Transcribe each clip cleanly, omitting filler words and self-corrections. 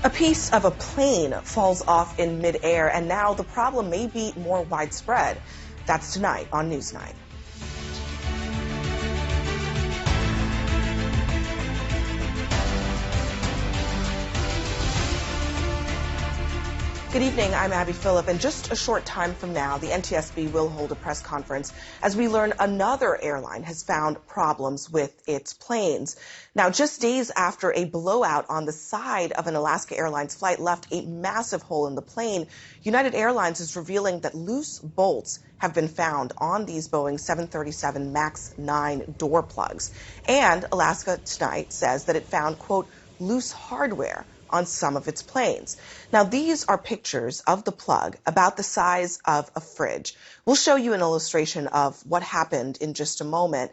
A piece of a plane falls off in midair, and now the problem may be more widespread. That's tonight on Newsnight. Good evening, I'm Phillip, and just a short time from now, the NTSB will hold a press conference as we learn another airline has found problems with its planes. Now, just days after a blowout on the side of an Alaska Airlines flight left a massive hole in the plane, United Airlines is revealing that loose bolts have been found on these Boeing 737 MAX 9 door plugs. And Alaska tonight says that it found, quote, loose hardware on some of its planes. Now, these are pictures of the plug about the size of a fridge. We'll show you an illustration of what happened in just a moment.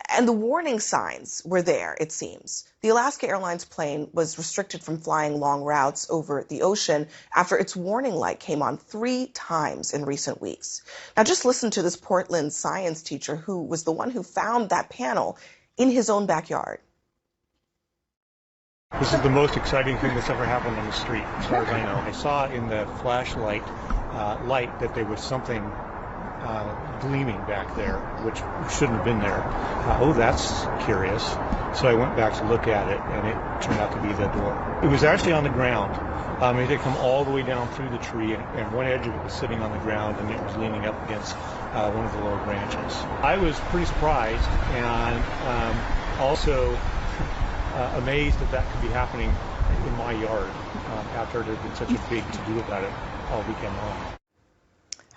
And the warning signs were there, it seems. The Alaska Airlines plane was restricted from flying long routes over the ocean after its warning light came on 3 times in recent weeks. Now, just listen to this Portland science teacher who was the one who found that panel in his own backyard. This is the most exciting thing that's ever happened on the street, as far as I know. I saw in the flashlight light that there was something gleaming back there, which shouldn't have been there. Oh, that's curious. So I went back to look at it, and it turned out to be the door. It was actually on the ground. It had come all the way down through the tree, and one edge of it was sitting on the ground, and it was leaning up against one of the lower branches. I was pretty surprised, and also amazed that that could be happening in my yard after there had been such a big to-do about it all weekend long.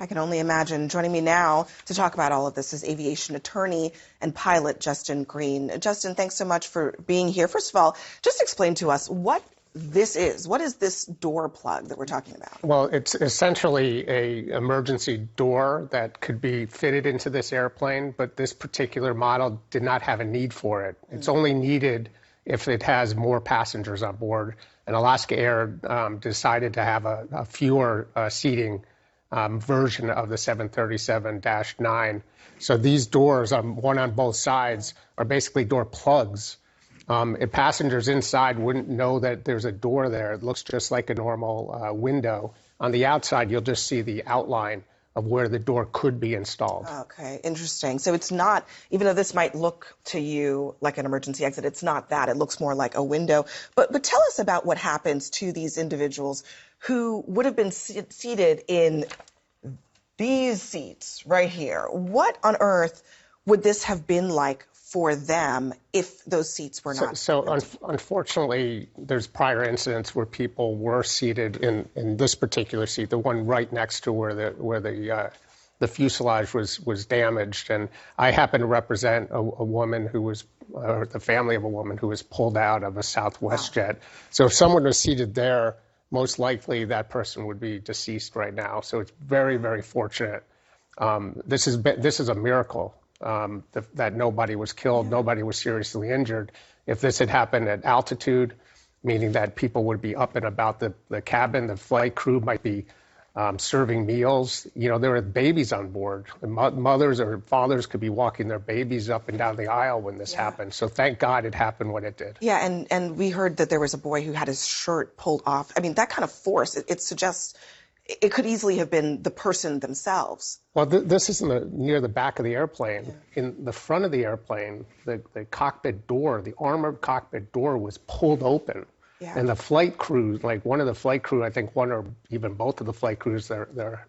I can only imagine. Joining me now to talk about all of this is aviation attorney and pilot Justin Green. Justin, thanks so much for being here. First of all, just explain to us what this is. What is this door plug that we're talking about? Well, it's essentially an emergency door that could be fitted into this airplane, but this particular model did not have a need for it. It's only needed if it has more passengers on board. And Alaska Air decided to have a fewer seating version of the 737-9. So these doors, one on both sides, are basically door plugs. If passengers inside wouldn't know that there's a door there, it looks just like a normal window. On the outside, you'll just see the outline of where the door could be installed. Okay, interesting. So it's not, even though this might look to you like an emergency exit, it's not that. It looks more like a window. But tell us about what happens to these individuals who would have been seated in these seats right here. What on earth would this have been like for them if those seats were not? Unfortunately, there's prior incidents where people were seated in this particular seat, the one right next to where the fuselage was damaged. And I happen to represent a woman who was, or the family of a woman who was pulled out of a Southwest jet. So if someone was seated there, most likely that person would be deceased right now. So it's very, very fortunate. This is a miracle. That nobody was killed, nobody was seriously injured. If this had happened at altitude, meaning that people would be up and about the cabin, the flight crew might be serving meals. You know, there were babies on board. Mothers or fathers could be walking their babies up and down the aisle when this happened. So thank God it happened when it did. Yeah, and we heard that there was a boy who had his shirt pulled off. I mean, that kind of force, it suggests it could easily have been the person themselves. Well, this is near the back of the airplane. In the front of the airplane, the cockpit door, the armored cockpit door was pulled open. Yeah. And the flight crew, like one of the flight crew, I think one or even both of the flight crews, their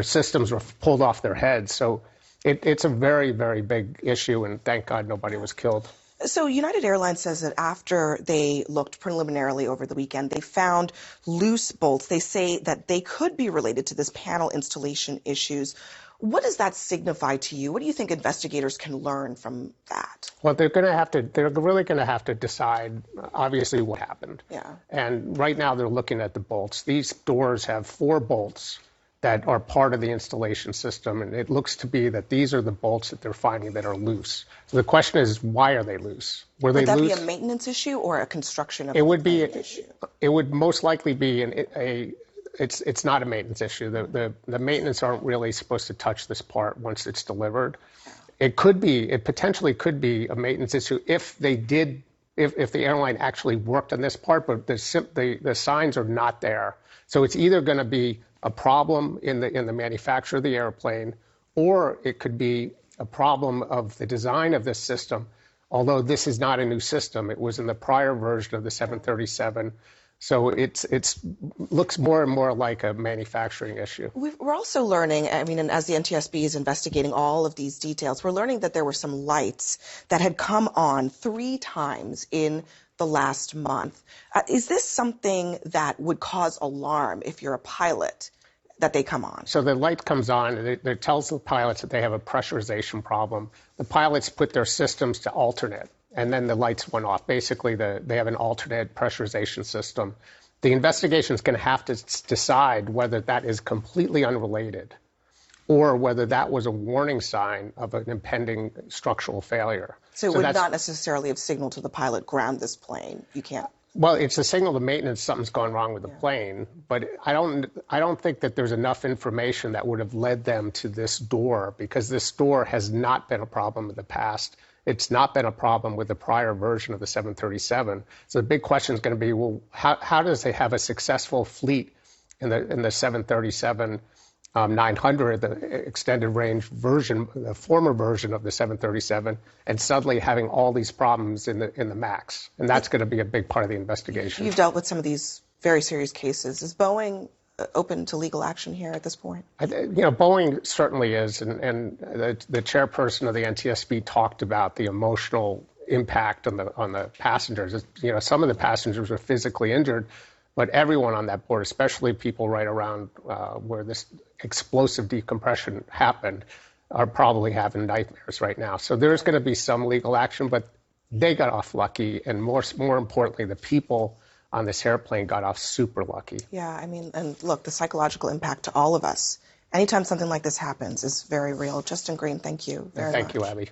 systems were pulled off their heads. So it's a very, very big issue, and thank God nobody was killed. So United Airlines says that after they looked preliminarily over the weekend, they found loose bolts. They say that they could be related to this panel installation issues. What does that signify to you? What do you think investigators can learn from that? Well, they're really going to have to decide, obviously, what happened. Yeah. And right now they're looking at the bolts. These doors have 4 bolts that are part of the installation system, and it looks to be that these are the bolts that they're finding that are loose. So the question is, why are they loose? Would that be a maintenance issue or a construction of issue? It would most likely be it's not a maintenance issue. The maintenance aren't really supposed to touch this part once it's delivered. It potentially could be a maintenance issue if they did if the airline actually worked on this part, but the signs are not there. So it's either going to be a problem in the manufacture of the airplane, or it could be a problem of the design of this system. Although this is not a new system, it was in the prior version of the 737. So it looks more and more like a manufacturing issue. We're also learning, I mean, and as the NTSB is investigating all of these details, we're learning that there were some lights that had come on 3 times in the last month. Is this something that would cause alarm if you're a pilot, that they come on? So the light comes on, and it tells the pilots that they have a pressurization problem. The pilots put their systems to alternate, and then the lights went off. Basically, they have an alternate pressurization system. The investigation is going to have to decide whether that is completely unrelated or whether that was a warning sign of an impending structural failure. So it would not necessarily have signaled to the pilot, ground this plane. You can't. Well, it's a signal to maintenance something's gone wrong with the plane, but I don't think that there's enough information that would have led them to this door, because this door has not been a problem in the past. It's not been a problem with the prior version of the 737. So the big question is going to be, well, how does they have a successful fleet in the 737 900, the extended range version, the former version of the 737, and suddenly having all these problems in the MAX? And that's going to be a big part of the investigation. You've dealt with some of these very serious cases. Is Boeing open to legal action here at this point? Boeing certainly is, and the chairperson of the NTSB talked about the emotional impact on the passengers. Some of the passengers were physically injured, but everyone on that board, especially people right around where this explosive decompression happened, are probably having nightmares right now. So there's going to be some legal action, but they got off lucky, and more importantly, the people on this airplane got off super lucky. Yeah, I mean, and look, the psychological impact to all of us, anytime something like this happens, is very real. Justin Green, thank you very much. Thank you, Abby.